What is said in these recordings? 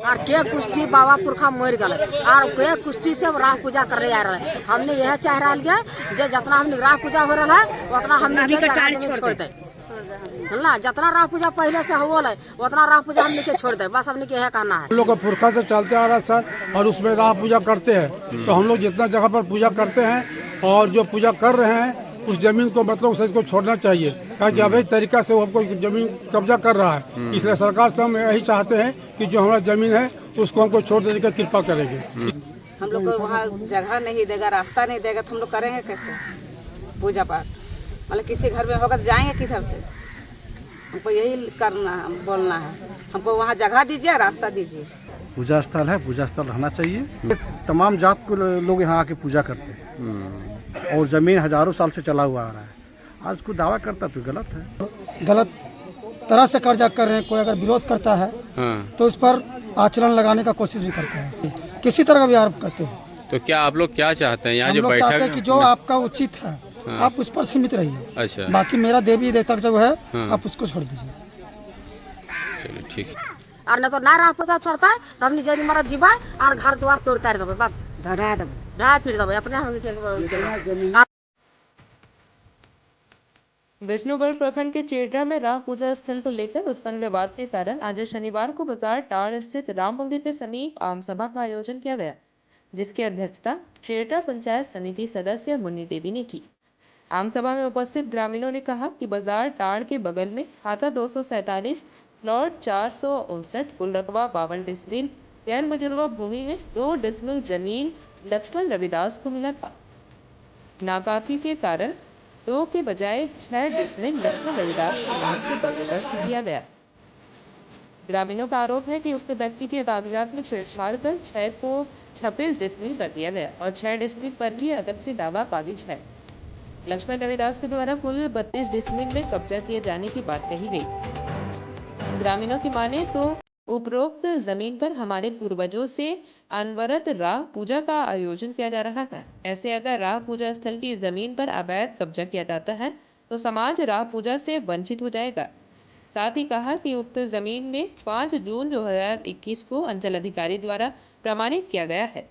और के कुष्ठी बाबा पुरखा मर गए और के कुष्ठी से राह पूजा कर आ रहे हैं। हमने यह चाह रहा है जो जितना हमने राह पूजा हो रहा है उतना हमने छोड़ दे ना, जितना राह पूजा पहले से हो है उतना राह पूजा हमने के छोड़ दे, बस हमने के यह कहना है। हम लोग का पुरखा से चलते आ रहा है सर, और उसमें राह पूजा करते हैं तो हम लोग जितना जगह पर पूजा करते हैं और जो पूजा कर रहे हैं उस जमीन को मतलब उसे इसको छोड़ना चाहिए, क्योंकि अवैध तरीका से वो हमको जमीन कब्जा कर रहा है। इसलिए सरकार से हम यही चाहते हैं कि जो हमारा जमीन है उसको हमको छोड़ देने की कृपा करेंगे। हम लोग को वहाँ जगह नहीं देगा, रास्ता नहीं देगा तो हम लोग करेंगे कैसे पूजा पाठ? मतलब किसी घर में होगा तो जाएंगे किधर से? हमको यही करना है, बोलना है, हमको वहाँ जगह दीजिए, रास्ता दीजिए। पूजा स्थल है, पूजा स्थल रहना चाहिए। तमाम जात को लोग यहाँ आके पूजा करते हैं और जमीन हजारों साल से चला हुआ आ रहा है। आज कोई दावा करता तो गलत है। गलत तरह से कर्जा कर रहे हैं। कोई अगर विरोध करता है तो उस पर आचरण लगाने का कोशिश भी करते हैं, किसी तरह का भी आरोप करते हैं। तो क्या आप लोग क्या चाहते हैं यहाँ हम जो लोग चाहते हैं बैठक कि जो आपका उचित है आप उस पर सीमित रहिए। अच्छा, बाकी मेरा देवी देवता जो है आप उसको छोड़ दीजिए। चलो ठीक है। और न तो ना राह पूजा छोड़ता है तो हमने जरी मरद जीवा और घर द्वार तोड़ता देवे, बस ढा फिर देवे अपने हम। विष्णुगढ़ प्रखंड के चेडरा में राह पूजा स्थल को लेकर उत्पन्न विवाद के कारण आज शनिवार को बाजार टाड़ स्थित राम मंदिर के समीप आम सभा का आयोजन किया गया, जिसकी अध्यक्षता चेडरा पंचायत समिति सदस्य मुन्नी देवी ने की। आम सभा में उपस्थित ग्रामीणों ने कहा कि बाजार टाड़ के बगल में खाता 247 प्लॉट 459 कुल रकबा 52 डिसमिल गैर मुजर्रा भूमि में 2 डिसमिल जमीन लक्ष्मण रविदास को मिला था। नाकाफी के कारण 2 के बजाय 6 डिसमिल लक्ष्मण रविदास के नाम से बंदोबस्त किया गया। ग्रामीणों का आरोप है कि उक्त व्यक्ति के कागजात में छेड़छाड़ कर 6 को 26 डिसमिल कर दिया गया और 6 डिसमिल पर भी अदब से दावा खारिज है। लक्ष्मण रविदास के द्वारा कुल 32 डिसमिल में कब्जा किए जाने की बात कही गई। ग्रामीणों की माने तो उपरोक्त जमीन पर हमारे पूर्वजों से अनवरत राह पूजा का आयोजन किया जा रहा है। ऐसे अगर राह पूजा स्थल की जमीन पर अवैध कब्जा किया जाता है तो समाज राह पूजा से वंचित हो जाएगा। साथ ही कहा कि उक्त जमीन में 5 जून 2021 को अंचल अधिकारी द्वारा प्रमाणित किया गया है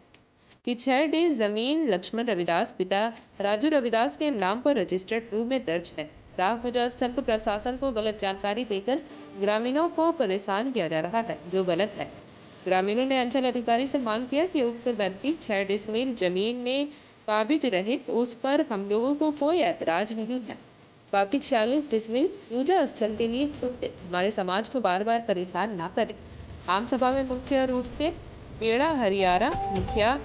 कि 6 डी जमीन लक्ष्मण रविदास पिता राजू रविदास के नाम पर रजिस्टर्ड रूप में दर्ज है। राह पूजा स्थल को प्रशासन को गलत जानकारी देकर ग्रामीणों को परेशान किया जा रहा है, जो गलत है। ग्रामीणों ने अंचल अधिकारी से मांग किया कि उक्त व्यक्ति 6 डिसमिल जमीन में काबिज रहे, उस पर हम लोगों को कोई ऐतराज नहीं है। बाकी 46 डिसमिल पूजा स्थल के लिए हमारे समाज को बार बार परेशान ना करें। आम सभा में मुख्य रूप से पेड़ा हरियारा मुखिया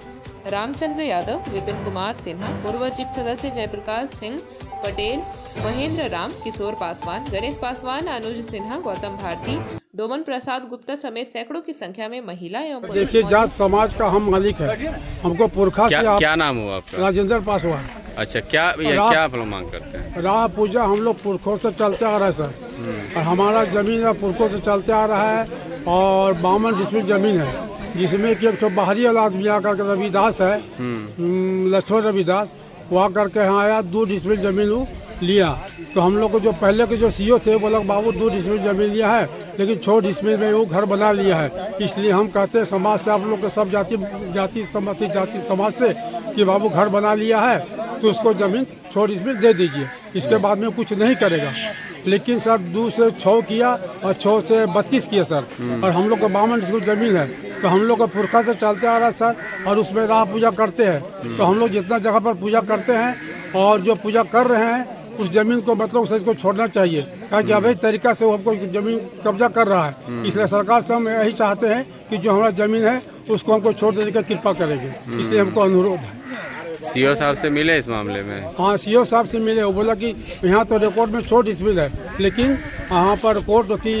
रामचंद्र यादव, विपिन कुमार सिन्हा, पूर्व चिप सदस्य जयप्रकाश सिंह पटेल, महेंद्र राम, किशोर पासवान, गणेश पासवान, अनुज सिन्हा, गौतम भारती, डोमन प्रसाद गुप्ता समेत सैकड़ों की संख्या में महिला एवं देखिए, जात समाज का हम मालिक है। हमको पुरखा से क्या नाम हुआ आपका? राजेंद्र पासवान। अच्छा, क्या आप लोग मांग करते हैं? राह पूजा हम लोग पुरखों से चलते आ रहे हैं सर, और हमारा जमीन पुरखों से चलते आ रहा है और 52 डिसमिल जमीन है, जिसमें कि एक बाहरी आदमी आकर के रविदास है, लक्ष्मण रविदास, वो आकर के यहाँ आया 2 डिसमिल जमीन लिया। तो हम लोग को जो पहले के जो सीओ थे वो लोग बाबू 2 डिसमिल जमीन लिया है, लेकिन 6 डिसमिल में वो घर बना लिया है। इसलिए हम कहते हैं समाज से, आप लोग के सब जाति समाज से कि बाबू घर बना लिया है तो उसको जमीन 6 डिसमिल दे दीजिए, इसके बाद में कुछ नहीं करेगा। लेकिन सर 2 से 6 किया और 6 से 32 किया सर, और हम लोग को 52 डिसमिल जमीन है। तो हम लोग का पुरखा से चलते आ रहा है सर, और उसमें राह पूजा करते हैं तो हम लोग जितना जगह पर पूजा करते हैं और जो पूजा कर रहे हैं उस जमीन को मतलब उसे इसको छोड़ना चाहिए, क्योंकि अवैध तरीका से वो हमको जमीन कब्जा कर रहा है। इसलिए सरकार से हम यही चाहते हैं कि जो हमारा जमीन है उसको हमको छोड़ देने की कृपा करेंगे। इसलिए हमको अनुरोध है। सीओ साहब से मिले इस मामले में? हाँ, सीओ साहब से मिले। वो बोला कि यहाँ तो रिकॉर्ड में 6 डिसमिल है, लेकिन यहाँ पर कोर्ट थी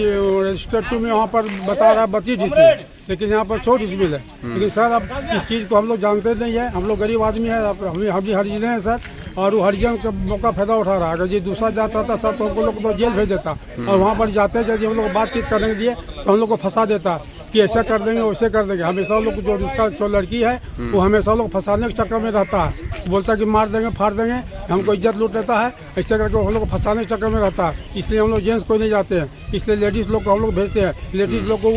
रजिस्टर्ड में वहाँ पर बता रहा है 32 डिसमिल, लेकिन यहाँ पर 6 डिसमिल है। लेकिन सर अब इस चीज़ को हम लोग जानते नहीं है, हम लोग गरीब आदमी है, हम भी हरिजन हैं सर, और वो हरिजन का मौका फायदा उठा रहा है। अगर ये दूसरा जाता था सर तो हम लोग को जेल भेज देता, और वहाँ पर जाते जब हम लोग बातचीत करने के लिए तो हम लोग को फंसा देता। कि ऐसा कर देंगे वैसे कर देंगे। हमेशा लोग जो उसका जो लड़की है वो हमेशा लोग फंसाने के चक्कर में रहता है, बोलता है कि मार देंगे फाड़ देंगे, हमको इज्जत लूट लेता है, ऐसे करके हम लोग फंसाने के चक्कर में रहता है। इसलिए हम लोग जेंट्स को नहीं जाते हैं, इसलिए लेडीज़ लोग को हम लोग भेजते हैं। लेडीज़ लोग को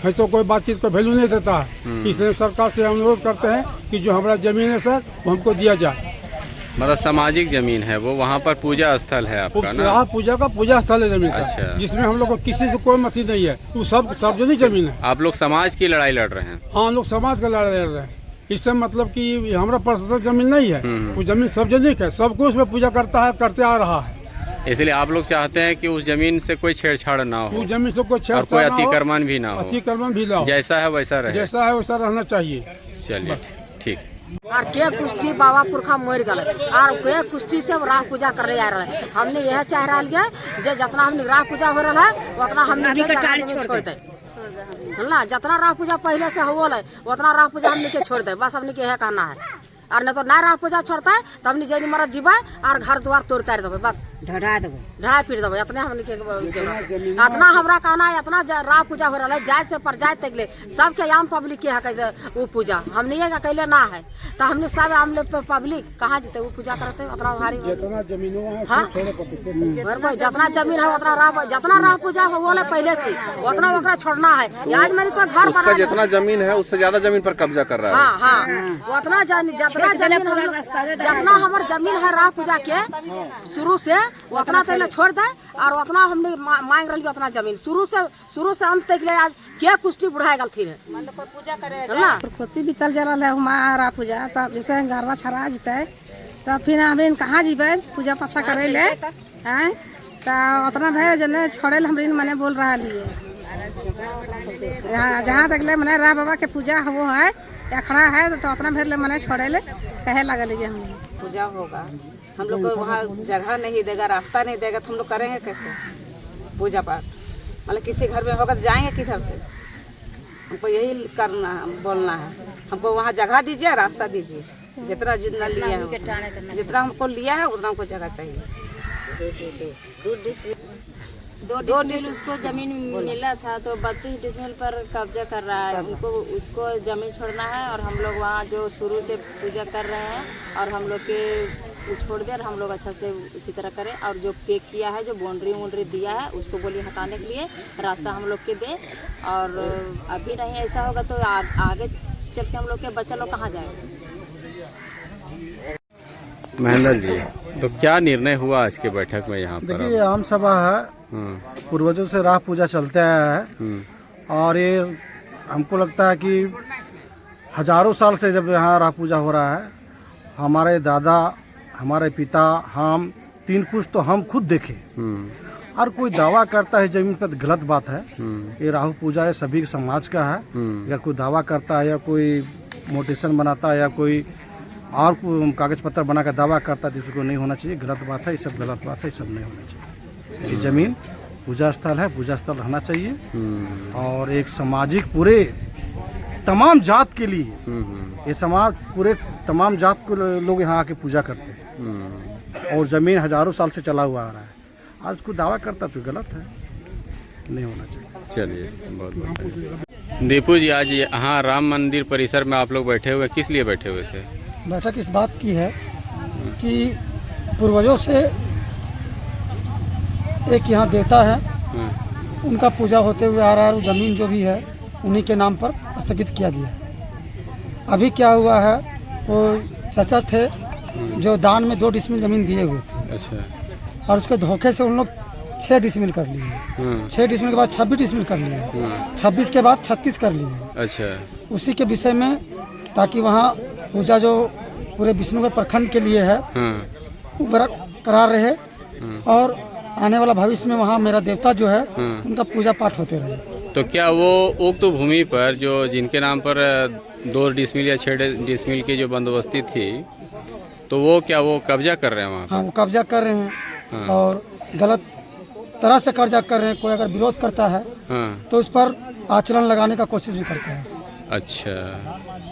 ऐसा कोई बातचीत का वैल्यू नहीं देता है। इसलिए सरकार से हम अनुरोध करते हैं कि जो हमारा ज़मीन है सर वो हमको दिया जाए। मतलब सामाजिक जमीन है वो, वहाँ पर पूजा स्थल है आपका ना? यहाँ पूजा का पूजा स्थल है जमीन सर, अच्छा। जिसमें हम लोग को किसी से कोई मती नहीं है, वो सब सार्वजनिक जमीन है। आप लोग समाज की लड़ाई लड़ रहे हैं? हाँ, हम लोग समाज का लड़ रहे हैं। इससे मतलब कि हमारा पर्सनल जमीन नहीं है, वो जमीन सार्वजनिक है, सबको उसमें पूजा करता है, करते आ रहा है। इसलिए आप लोग चाहते हैं कि उस जमीन से कोई छेड़छाड़ ना हो, उस जमीन से कोई और छेड़छाड़ कोई ना हो, अतिक्रमण भी ना हो, अतिक्रमण भी ना हो, जैसा है वैसा रहे। जैसा है वैसा रहना चाहिए। चलिए ठीक। और के कुश्ती बाबा पुरखा मर गए और के कुश्ती से राह पूजा करे जा रहे हैं। हमने यह चाह रहा है जे जितना हमने राह पूजा हो रहा है उतना हमने छोड़ दे ना, जितना राह पूजा पहले से हो उतना राह पूजा हमने के छोड़ दे, बस हमने के यह कहना है। और नहीं तो ना राह पूजा छोड़ता है तो हमने जैसे मरद जीवा और घर द्वार तोड़ तार देवे, बस ढड़ा फिर देवे, इतने हमने के इतना हमरा कहना है। इतना राह पूजा हो रहा है, जाए से पर जाए तक ले सबके आम पब्लिक के है कैसे वो पूजा हमने ये कहले ना है, तो हमने सब आम पब्लिक कहाँ जीते वो पूजा करते उतना भारी जितना जमीन है जितना जमीन है उतना राह, जितना राह पूजा हो बोले पहले से उतना ओकरा छोड़ना है। आज मैंने तो घर उसका जितना जमीन है उससे ज्यादा जमीन पर कब्जा कर रहा है। हाँ हाँ, उतना जितना जमीन जितना हमारे जमीन है राह पूजा के शुरू से उतना तक छोड़ दे, और उतना हमने मांग रही उतना जमीन शुरू से अंत तक ले। आज क्या कुश्ती बुढ़ाए गलती है पूजा करे ना, खुद भी चल जा रहा है हमारा पूजा, तब जैसे गरबा छड़ा जीते तब फिर हम कहाँ जीबे पूजा पाछा करे ले हैं, तो उतना भाई जने छोड़े हम मैंने बोल रहा लिए जहाँ तक ले मैंने राह बाबा के पूजा वो है अखड़ा है, तो उतना भर ले मैंने छोड़े ले कहे लगा लीजिए। हम पूजा होगा, हम लोग को वहाँ जगह नहीं देगा, रास्ता नहीं देगा, तो हम लोग करेंगे कैसे पूजा पाठ? मतलब किसी घर में होगा तो जाएंगे किधर से? हमको यही करना बोलना है, हमको वहाँ जगह दीजिए, रास्ता दीजिए, जितना जितना लिया है, जितना हमको लिया है उतना हमको जगह चाहिए। 2 डिसमिल उसको जमीन मिला था, तो 32 डिसमिल पर कब्जा कर रहा है। उनको उसको जमीन छोड़ना है, और हम लोग वहाँ जो शुरू से पूजा कर रहे हैं और हम लोग के छोड़ दे, और हम लोग अच्छा से उसी तरह करें। और जो पे किया है, जो बाउंड्री दिया है, उसको बोलिए हटाने के लिए रास्ता हम लोग के दे। और अभी नहीं ऐसा होगा तो आगे चल के हम लोग के बच्चा लोग कहाँ जाएंगे? महेंद्र जी, तो क्या निर्णय हुआ आज के बैठक में यहाँ पर? देखिए, आम सभा है, पूर्वजों से राह पूजा चलते आया है, और ये हमको लगता है कि हजारों साल से जब यहाँ राह पूजा हो रहा है, हमारे दादा, हमारे पिता, हम 3 पुरुष तो हम खुद देखे। और कोई दावा करता है जमीन पर, गलत बात है। ये राहु पूजा है, सभी समाज का है। अगर कोई दावा करता है या कोई मोटेशन बनाता है या कोई और कागज पत्र बना कर दावा करता है, तो इसको नहीं होना चाहिए, गलत बात है। ये सब गलत बात है, ये सब नहीं होना चाहिए। ये जमीन पूजा स्थल है, पूजा स्थल रहना चाहिए। और एक सामाजिक पूरे तमाम जात के लिए, ये समाज पूरे तमाम जात को लोग यहाँ आके पूजा करते हैं, और जमीन हजारों साल से चला हुआ आ रहा है। आज कोई दावा करता तो गलत है, नहीं होना चाहिए। चलिए, बहुत बहुत दीपू जी, आज यहाँ राम मंदिर परिसर में आप लोग बैठे हुए, किस लिए बैठे हुए थे? बैठक इस बात की है कि पूर्वजों से एक यहाँ देवता है, उनका पूजा होते हुए आ रहा है, वो ज़मीन जो भी है उन्हीं के नाम पर स्थगित किया गया है। अभी क्या हुआ है, वो चाचा थे जो दान में 2 डिसमिल ज़मीन दिए हुए थे। अच्छा। और उसके धोखे से उन लोग 6 डिसमिल कर लिए। 6 डिसमिल के बाद 26 डिसमिल कर लिए। 26 के बाद 36 कर लिए। अच्छा। उसी के विषय में, ताकि वहाँ पूजा जो पूरे विष्णुगढ़ प्रखंड के लिए है वो बरकरार रहे, और आने वाला भविष्य में वहाँ मेरा देवता जो है उनका पूजा पाठ होते रहे। तो क्या वो उक्त भूमि पर जो जिनके नाम पर 2 डिसमिल या 6 डिसमिल की जो बंदोबस्ती थी, तो वो क्या वो कब्जा कर रहे हैं वहाँ? हाँ, वो कब्जा कर रहे हैं, और गलत तरह से कब्जा कर रहे हैं। कोई अगर विरोध करता है तो उस पर आचरण लगाने का कोशिश भी करते हैं। अच्छा,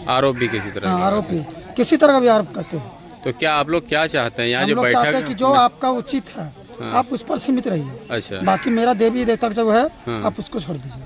आरोप भी किसी तरह? हाँ, आरोप भी किसी तरह का भी आरोप करते हैं। तो क्या आप लोग क्या चाहते हैं यहाँ जो बैठक? चाहते हैं कि जो आपका उचित है आप उस पर सीमित रहिए। अच्छा। बाकी मेरा देवी देवता जो है आप उसको छोड़ दीजिए।